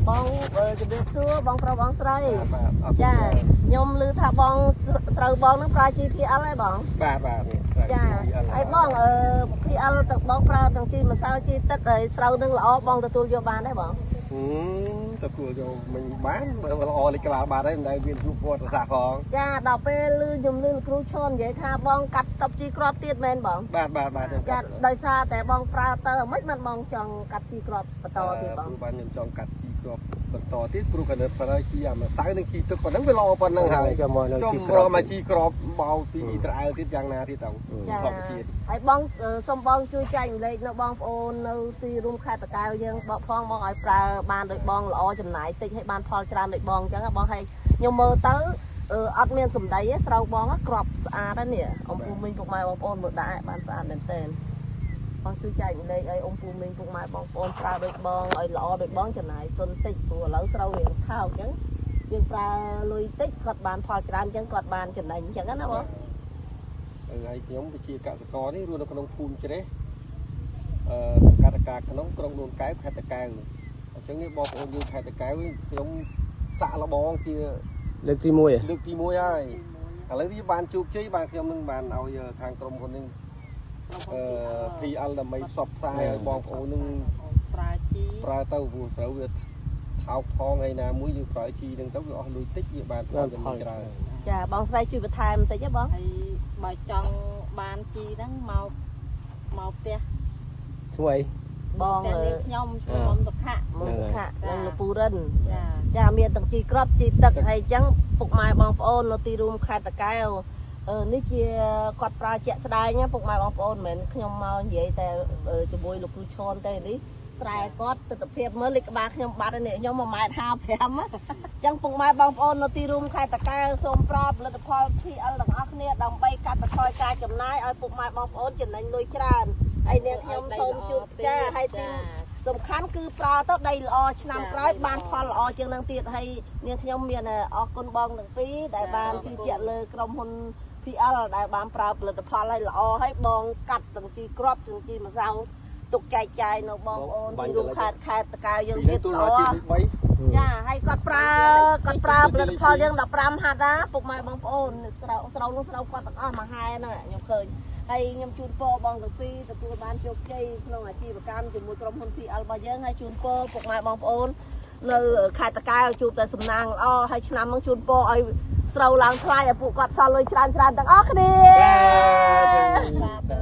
បងជំរាបសួរបងប្រុសបងស្រីចាខ្ញុំឮថាបងស្រូវបងនឹងប្រើ GPL ហើយបងបាទចាហើយបងPL ទឹកបងប្រើទាំងជីម្សៅជីទឹកហើយស្រូវនឹងល្អបងទទួលយកបានទេបងទទួលយកមិនបានបើល្អលេខក្បាលបានហើយមិនដែលមានជួបពណ៌ប្រសាផងចាដល់ពេលឮខ្ញុំឮគ្រូឈុននិយាយថាបងកាត់ស្តុបជីគ្រាប់ទៀតមែនបងបាទចាដោយសារតែបងប្រើទៅមិនបានបងចង់កាត់ជីគ្រាប់បន្តទៀតបងបាទខ្ញុំចង់កាត់ជីគ្រាប់បន្តទៀតព្រោះកណ្ដិតប្រើជីអាម្សៅនឹងជីទឹកប៉ុណ្ណឹងវាល្អប៉ុណ្ណឹងហើយចុះមកជីគ្រាប់បោពីត្រអើទៀតយ៉ាងណាទៀតទៅធម្មជាតិហើយបងសូមបងជួយចែកម្លែកនៅបងប្អូននៅទីរួមខេត្តតាកែវយើងបកផងមកឲ្យប្រើបានដោយបងល្អចំណាយតិចឲ្យបានផលច្រើនដូចបងអញ្ចឹងបងឲ្យខ្ញុំមើលទៅអត់មានសម្ដីទេស្រូវបងក្របស្អាតហ្នឹងអំពូមីងពុកម៉ែបងប្អូនមើលដាក់បានស្អាតមែនទែនបងជួយចែកម្លែកឲ្យអំពូមីងពុកម៉ែបងប្អូនប្រើដូចបងឲ្យល្អដូចបងចំណាយទុនតិចព្រោះឥឡូវស្រូវរៀងថោកអញ្ចឹងយើងប្រើលុយតិចគាត់បានផលច្រើនអញ្ចឹងគាត់បានចំណេញអញ្ចឹងណាបងហើយខ្ញុំវិជាកសិករនេះរស់នៅក្នុងភូមិជ្រេះសង្កាត់តាកាក្នុងក្រុងនួនកែវខេត្តតាកែវអញ្ចឹងនេះបងប្អូនយើងខេត្តតាកែវខ្ញុំសាក់លបងជាលើកទី1ហើយឥឡូវវាបានជោគជ័យបានខ្ញុំនឹងបានឲ្យខាងក្រុមហ៊ុននឹងPL ដើម្បីផ្សព្វផ្សាយឲ្យបងប្អូននឹងប្រើទៅព្រោះស្រូវវាថោកផងហើយណាមួយយើងប្រើជីនឹងទៅវាអស់លុយតិចវាបានផលចំណេញច្រើនចាបងស្រីជួយបន្ថែមបន្តិចទេបងហើយបើចង់បានជីហ្នឹងមកផ្ទះជួយបងខ្ញុំជួយមុំសុខៈនិងលពូរិនចាមានទាំងជីក្របជីទឹកហើយអញ្ចឹងពុកម៉ែបងប្អូននៅទីរួមខេត្តតាកែវនេះជាគាត់ប្រើជាក់ស្ដែងពុកម៉ែបងប្អូនមិនមែនខ្ញុំមកនិយាយតែជាមួយលោកគ្រូឈុនទេនេះត្រែគាត់ទស្សនភាពមើលលេខក្បាលខ្ញុំបាត់នេះខ្ញុំ1.55 ម៉ែត្រអញ្ចឹងពុកម៉ែបងប្អូននៅទីរួមខេត្តតាកែវសូមប្រើផលិតផល PL ទាំងអស់គ្នាដើម្បីកាត់បន្ថយការចំណាយឲ្យពុកម៉ែបងប្អូនចំណេញលុយច្រើនហើយនាងខ្ញុំសូមជូនចាហើយទីសំខាន់គឺប្រើទៅដីល្អឆ្នាំក្រោយបានផលល្អជាងនឹងទៀតហើយនាងខ្ញុំមានអរគុណបងទាំងពីរដែលបានជឿជាក់លើក្រុមហ៊ុន PL ដែលបានប្រើផលិតផលឲ្យល្អហើយបងកាត់ទាំងជីគ្រាប់ទាំងជីម្សៅទុកចែកចាយនៅបងប្អូនទីរួមខេត្តតាកែវយើងទៀតល្អចាហើយគាត់ប្រើផលិតផលយើង15ហាត់ណាពុកម៉ែបងប្អូនស្រូវនឹងស្រូវគាត់ទាំងអស់មួយហែហ្នឹងខ្ញុំឃើញហើយខ្ញុំជូនពរបងទាំងពីរទទួលបានជោគជ័យក្នុងអាជីវកម្មជាមួយក្រុមហ៊ុន PL របស់យើងហើយជូនពរពុកម៉ែបងប្អូននៅខេត្តតាកែវជួបតែសំណាងល្អហើយឆ្នាំនឹងជូនពរឲ្យស្រូវឡើងថ្លៃឲ្យពួកគាត់សល់លុយច្រើនទាំងអស់គ្នាសាធុ